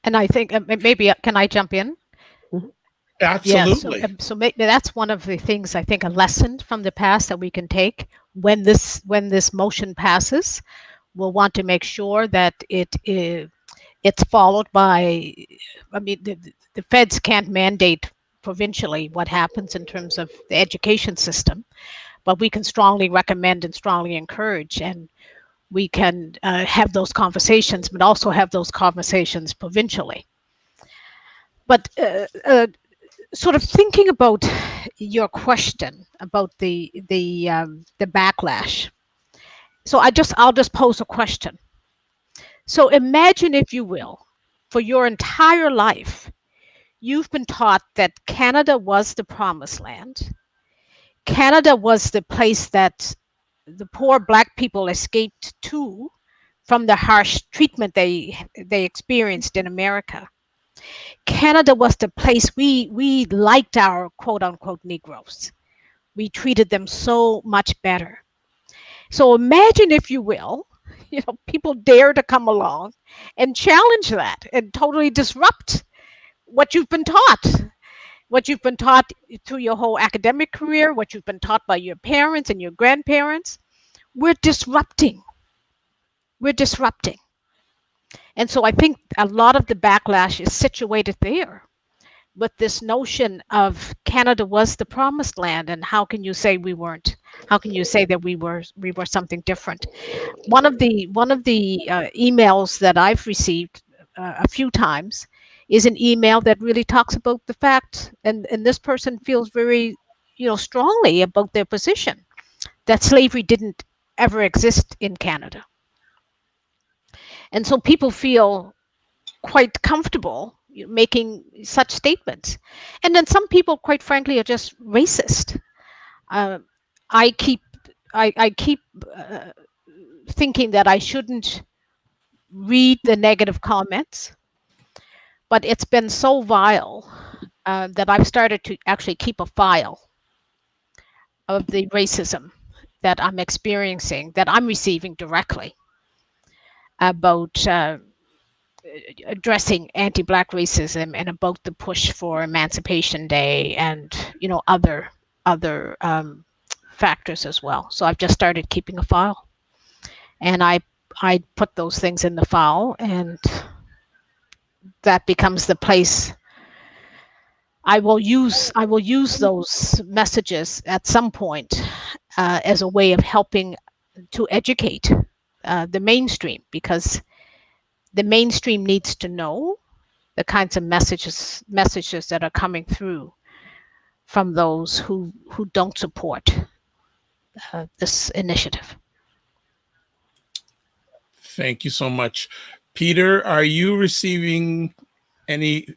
And I think maybe, can I jump in? Absolutely. Yeah, so maybe that's one of the things, I think, a lesson from the past that we can take when this motion passes. We'll want to make sure that it's followed by, I mean, the feds can't mandate provincially what happens in terms of the education system, but we can strongly recommend and strongly encourage, and we can have those conversations, but also have those conversations provincially. But sort of thinking about your question about the backlash. So I'll just pose a question. So imagine, if you will, for your entire life, you've been taught that Canada was the promised land. Canada was the place that the poor Black people escaped to from the harsh treatment they experienced in America. Canada was the place we liked our quote unquote Negroes. We treated them so much better. So imagine, if you will, people dare to come along and challenge that and totally disrupt what you've been taught through your whole academic career, what you've been taught by your parents and your grandparents. We're disrupting. And so I think a lot of the backlash is situated there with this notion of Canada was the promised land, and how can you say we weren't? How can you say that we were something different? One of the emails that I've received a few times is an email that really talks about the fact, and this person feels very strongly about their position, that slavery didn't ever exist in Canada. And so people feel quite comfortable making such statements. And then some people, quite frankly, are just racist. I keep thinking that I shouldn't read the negative comments, but it's been so vile that I've started to actually keep a file of the racism that I'm experiencing, that I'm receiving directly, about addressing anti-Black racism and about the push for Emancipation Day and other factors as well. So I've just started keeping a file, and I put those things in the file, and that becomes the place I will use those messages at some point as a way of helping to educate the mainstream, because the mainstream needs to know the kinds of messages that are coming through from those who don't support this initiative. Thank you so much. Peter, are you receiving any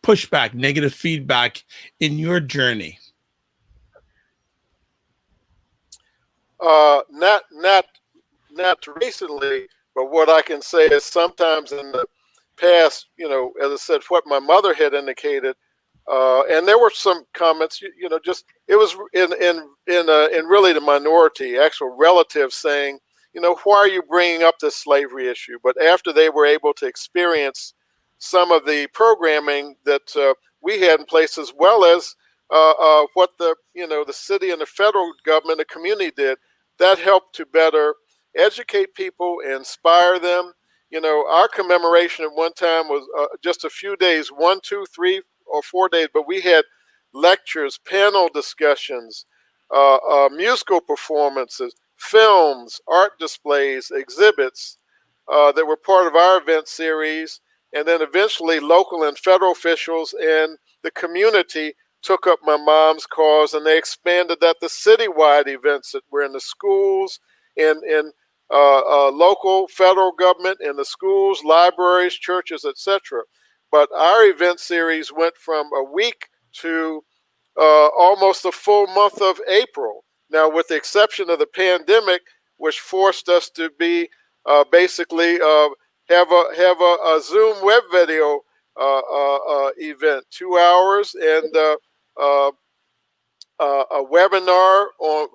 pushback, negative feedback in your journey? Not recently, but what I can say is sometimes in the past, as I said, what my mother had indicated, and there were some comments, just it was in really the minority, actual relatives saying, why are you bringing up this slavery issue? But after they were able to experience some of the programming that we had in place, as well as what the city and the federal government, the community did, that helped to better educate people, inspire them. Our commemoration at one time was just a few days, 1, 2, 3, or 4 days, but we had lectures, panel discussions, musical performances, films, art displays, exhibits that were part of our event series. And then eventually local and federal officials and the community took up my mom's cause, and they expanded that to citywide events that were in the schools, in local federal government, in the schools, libraries, churches, etc. But our event series went from a week to almost a full month of April. Now, with the exception of the pandemic, which forced us to be basically have a Zoom web video event, 2 hours, and a webinar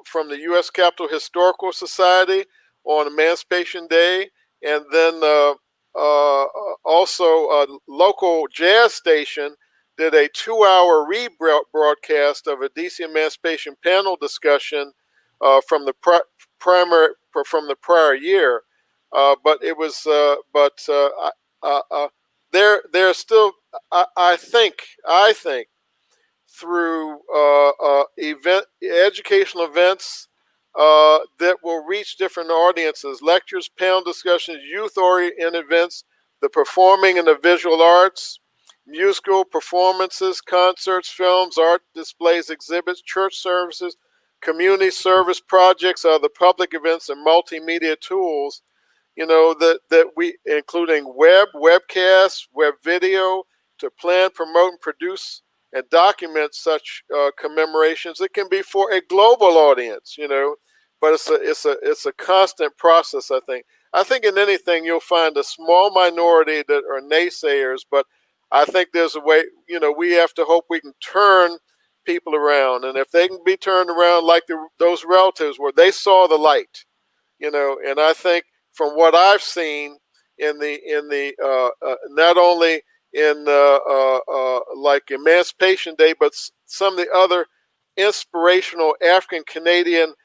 from the U.S. Capitol Historical Society on Emancipation Day, and then also a local jazz station did a 2-hour rebroadcast of a DC Emancipation panel discussion from the prior year. But it was, there's still, I think through educational events that will reach different audiences, lectures, panel discussions, youth-oriented events, the performing and the visual arts, musical performances, concerts, films, art displays, exhibits, church services, community service projects, the public events, and multimedia tools, that we, including webcasts, web video, to plan, promote, and produce and document such commemorations. It can be for a global audience, but it's a constant process. I think in anything you'll find a small minority that are naysayers, but I think there's a way. We have to hope we can turn people around, and if they can be turned around like those relatives where they saw the light, and I think from what I've seen in the not only in like Emancipation Day, but some of the other inspirational African Canadian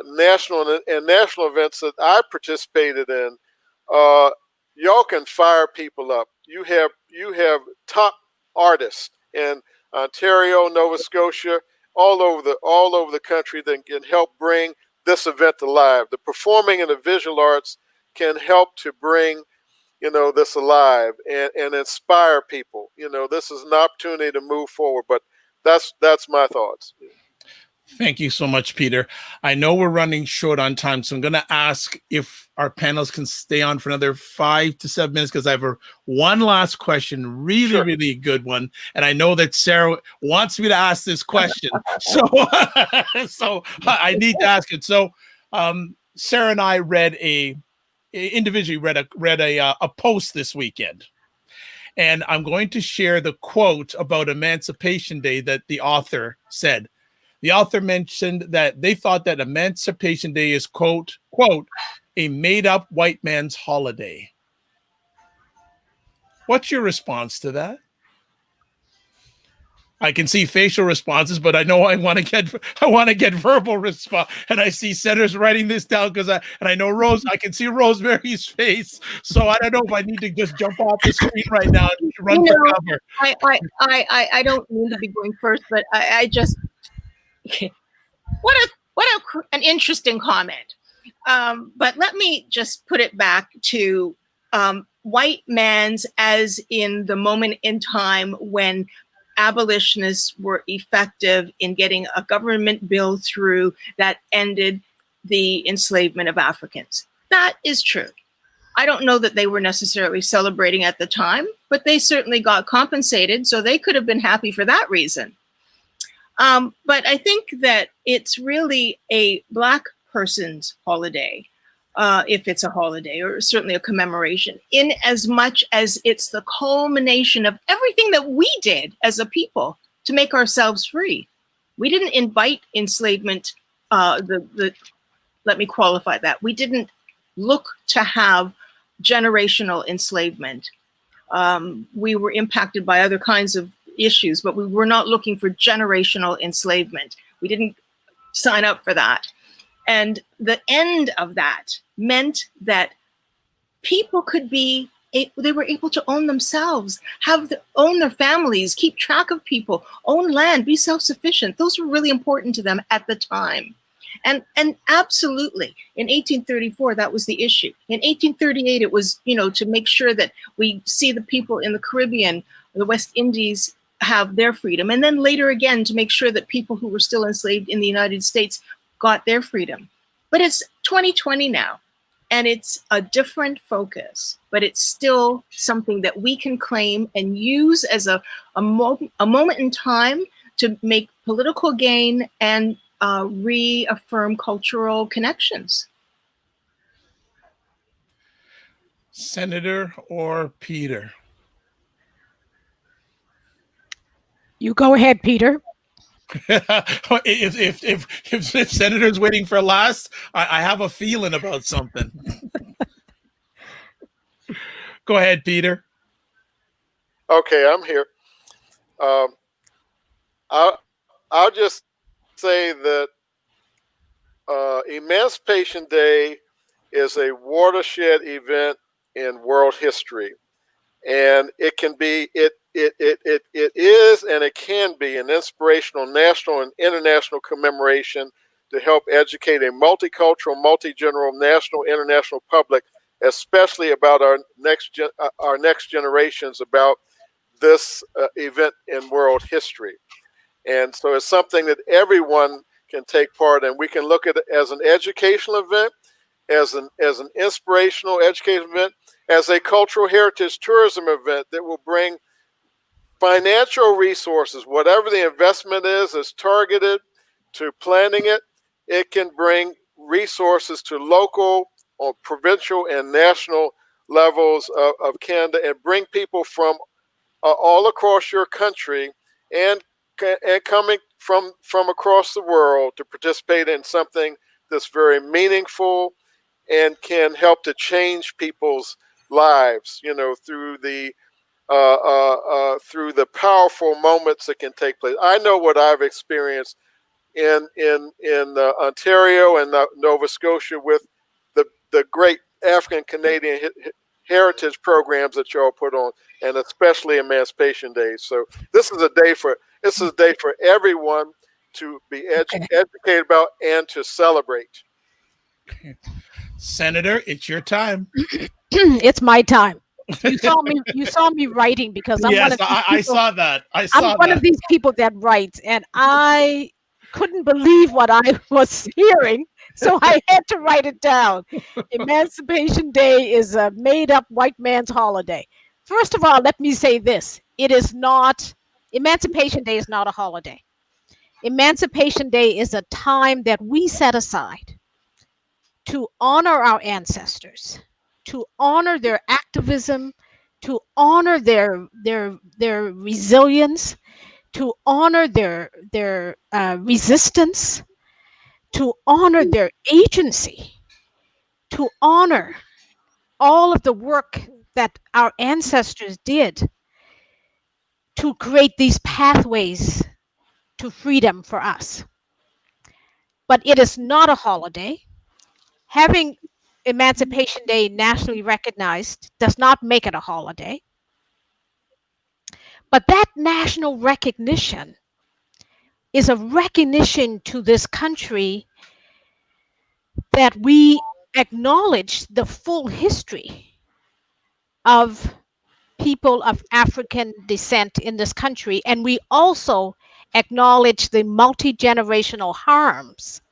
national and national events that I participated in, y'all can fire people up. You have top artists in Ontario, Nova Scotia, all over the country that can help bring this event to life. The performing and the visual arts can help to bring this alive and inspire people. This is an opportunity to move forward, but that's my thoughts. Thank you so much, Peter. I know we're running short on time, so I'm going to ask if our panelists can stay on for another 5 to 7 minutes, because I have one last question, really good one. And I know that Sarah wants me to ask this question. So, so I need to ask it. So Sarah and I individually read a post this weekend. And I'm going to share the quote about Emancipation Day that the author said. The author mentioned that they thought that Emancipation Day is, quote, a made-up white man's holiday. What's your response to that? I can see facial responses, but I know I want to get verbal response. And I see senators writing this down I know I can see Rosemary's face. So I don't know if I need to just jump off the screen right now and run for cover. I don't mean to be going first, but I just an interesting comment. But let me just put it back to white man's, as in the moment in time when abolitionists were effective in getting a government bill through that ended the enslavement of Africans. That is true. I don't know that they were necessarily celebrating at the time, but they certainly got compensated, so they could have been happy for that reason. But I think that it's really a Black person's holiday, if it's a holiday, or certainly a commemoration, in as much as it's the culmination of everything that we did as a people to make ourselves free. We didn't invite enslavement. Let me qualify that. We didn't look to have generational enslavement. We were impacted by other kinds of issues, but we were not looking for generational enslavement. We didn't sign up for that. And the end of that meant that people could be, they were able to own themselves, own their families, keep track of people, own land, be self-sufficient. Those were really important to them at the time. And absolutely, in 1834, that was the issue. In 1838, it was, to make sure that we see the people in the Caribbean, the West Indies, have their freedom. And then later again, to make sure that people who were still enslaved in the United States got their freedom. But it's 2020 now, and it's a different focus, but it's still something that we can claim and use as a moment in time to make political gain and reaffirm cultural connections. Senator or Peter? You go ahead, Peter. if Senator's waiting for last, I have a feeling about something. Go ahead, Peter. Okay, I'm here. I'll just say that Emancipation Day is a watershed event in world history, and it can be it is and it can be an inspirational national and international commemoration to help educate a multicultural, multi-generational, national, international public, especially about our next generations, about this event in world history. And so it's something that everyone can take part in. We can look at it as an educational event, as an inspirational educational event, as a cultural heritage tourism event that will bring financial resources. Whatever the investment is targeted to planning it. It can bring resources to local or provincial and national levels of Canada, and bring people from all across your country and coming from across the world to participate in something that's very meaningful and can help to change people's lives, through the powerful moments that can take place. I know what I've experienced in Ontario and Nova Scotia with the great African Canadian heritage programs that y'all put on, and especially Emancipation Day. So this is a day for everyone to be educated about and to celebrate. Senator, it's your time. It's my time. You saw me writing, because I'm one of these people. I saw that. I'm one of these people that writes, and I couldn't believe what I was hearing, so I had to write it down. Emancipation Day is a made-up white man's holiday. First of all, let me say this. Emancipation Day is not a holiday. Emancipation Day is a time that we set aside to honor our ancestors, to honor their activism, to honor their resilience, to honor their resistance, to honor their agency, to honor all of the work that our ancestors did to create these pathways to freedom for us. But it is not a holiday. Having Emancipation Day nationally recognized does not make it a holiday. But that national recognition is a recognition to this country that we acknowledge the full history of people of African descent in this country, and we also acknowledge the multi-generational harms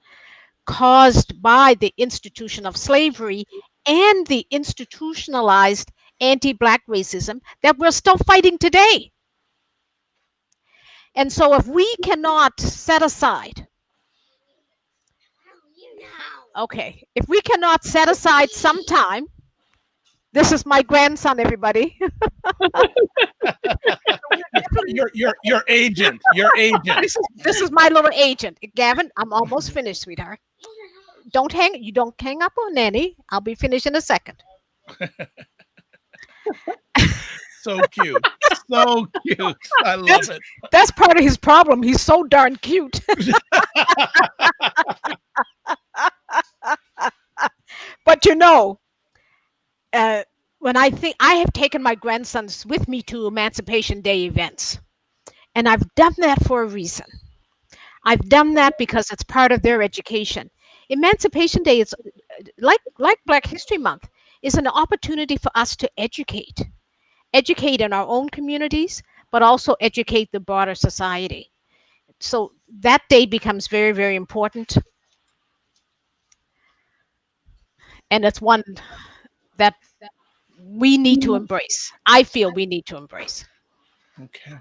caused by the institution of slavery and the institutionalized anti-Black racism that we're still fighting today. And so if we cannot set aside, if we cannot set aside some time, this is my grandson, everybody. Your agent. Your agent. This is my little agent. Gavin, I'm almost finished, sweetheart. You don't hang up on Nanny. I'll be finished in a second. So cute. So cute. I love it. That's part of his problem. He's so darn cute. But when I have taken my grandsons with me to Emancipation Day events, and I've done that for a reason. I've done that because it's part of their education. Emancipation Day is like Black History Month, is an opportunity for us to educate in our own communities, but also educate the broader society. So that day becomes very, very important. And it's one that we need to embrace. I feel we need to embrace. Okay.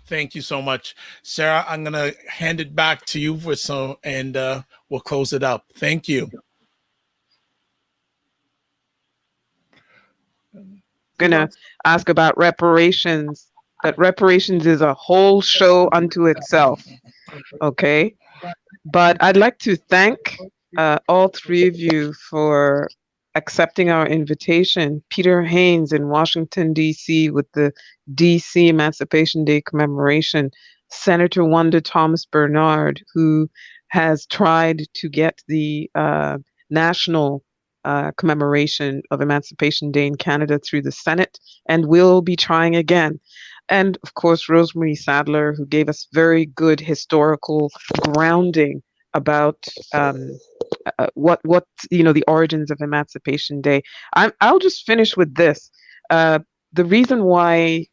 Thank you so much. Sarah, I'm going to hand it back to you and we'll close it up. Thank you. Going to ask about reparations, but reparations is a whole show unto itself. Okay. But I'd like to thank all three of you for accepting our invitation. Peter Haynes in Washington, D.C. with the D.C. Emancipation Day commemoration. Senator Wanda Thomas Bernard, who has tried to get the national commemoration of Emancipation Day in Canada through the Senate, and will be trying again. And of course, Rosemary Sadlier, who gave us very good historical grounding about what the origins of Emancipation Day. I'll just finish with this. The reason why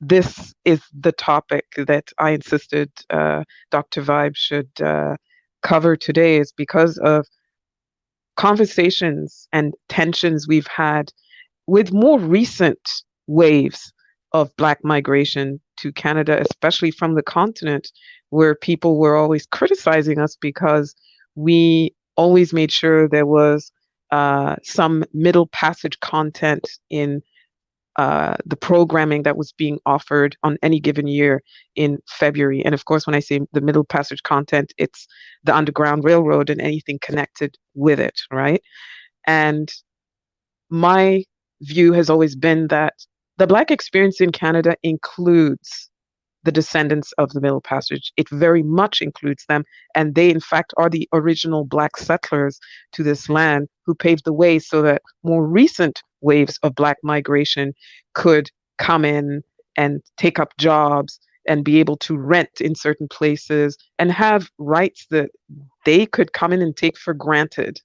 this is the topic that I insisted Dr. Vibe should cover today is because of conversations and tensions we've had with more recent waves of Black migration to Canada, especially from the continent, where people were always criticizing us because we always made sure there was some middle passage content in the programming that was being offered on any given year in February. And of course, when I say the middle passage content, it's the Underground Railroad and anything connected with it, right? And my view has always been that the Black experience in Canada includes the descendants of the Middle Passage. It very much includes them, and they in fact are the original Black settlers to this land who paved the way so that more recent waves of Black migration could come in and take up jobs and be able to rent in certain places and have rights that they could come in and take for granted.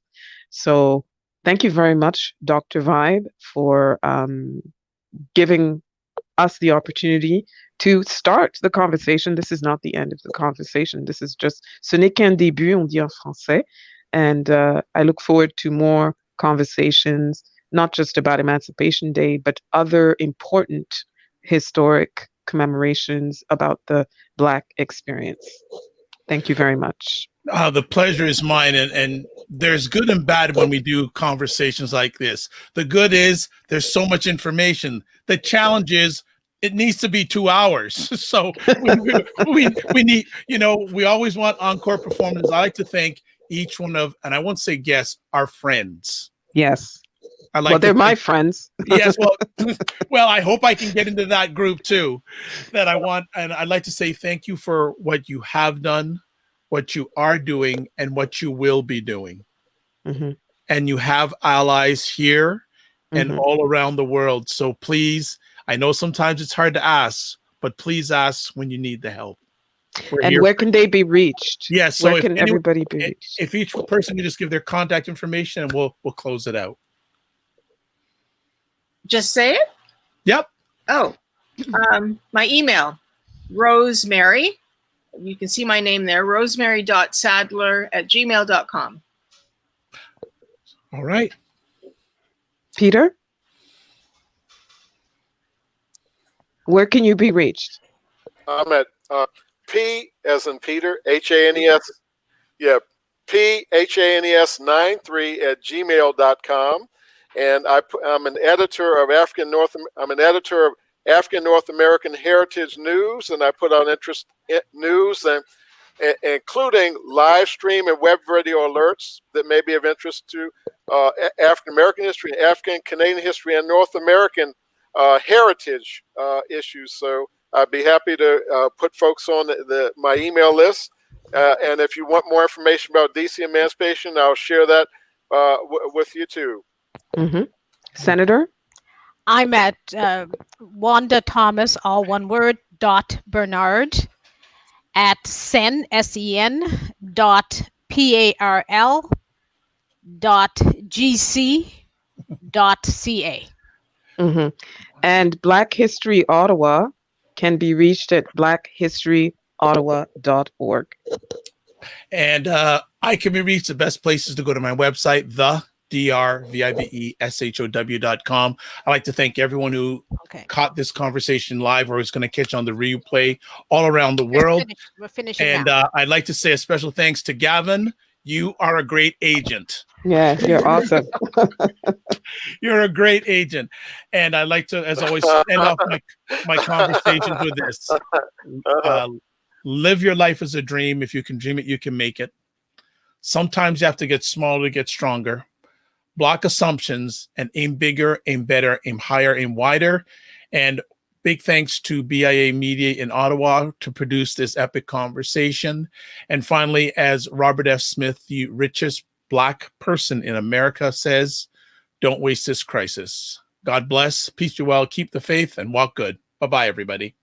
So thank you very much, Dr. Vibe, for giving us the opportunity to start the conversation. This is not the end of the conversation. This is just, ce n'est qu'un début, on dit en français. And I look forward to more conversations, not just about Emancipation Day, but other important historic commemorations about the Black experience. Thank you very much. The pleasure is mine. And there's good and bad when we do conversations like this. The good is there's so much information. The challenge is it needs to be 2 hours. So we need, we always want encore performances. I like to thank each one of, and I won't say guests, our friends. Yes. They're my friends. Yes. Well, I hope I can get into that group too, that I want. And I'd like to say thank you for what you have done, what you are doing, and what you will be doing. Mm-hmm. And you have allies here and all around the world. So please, I know sometimes it's hard to ask, but please ask when you need the help. And where can they be reached? Yes. So where can everybody be reached? If each person can just give their contact information, and we'll close it out. Just say it? Yep. Oh, my email, Rosemary. You can see my name there, rosemary.sadler@gmail.com. All right. Peter, where can you be reached? I'm at P as in Peter, Hanes. Yeah, PHANES93@gmail.com. And I'm an editor of African North American Heritage News, and I put out interest news and including live stream and web radio alerts that may be of interest to African American history, African Canadian history, and North American heritage issues. So I'd be happy to put folks on my email list. And if you want more information about DC Emancipation, I'll share that with you too. Mm-hmm. Senator? I'm at Wanda Thomas, all one word, .Bernard at sen, S-E-N, .PARL, .GC.ca. Mm-hmm. And Black History Ottawa can be reached at blackhistoryottawa.org. And I can be reached. The best places to go to my website, drvibeshow.com. I'd like to thank everyone who caught this conversation live or is going to catch on the replay all around the world. We're finishing and now. I'd like to say a special thanks to Gavin. You are a great agent. Yeah, you're awesome. You're a great agent. And I'd like to, as always, end off my conversations with this. Live your life as a dream. If you can dream it, you can make it. Sometimes you have to get smaller to get stronger. Block assumptions and aim bigger, aim better, aim higher, aim wider. And big thanks to BIAMEDIA in Ottawa to produce this epic conversation. And finally, as Robert F. Smith, the richest Black person in America, says, don't waste this crisis. God bless, peace be well, keep the faith, and walk good. Bye-bye, everybody.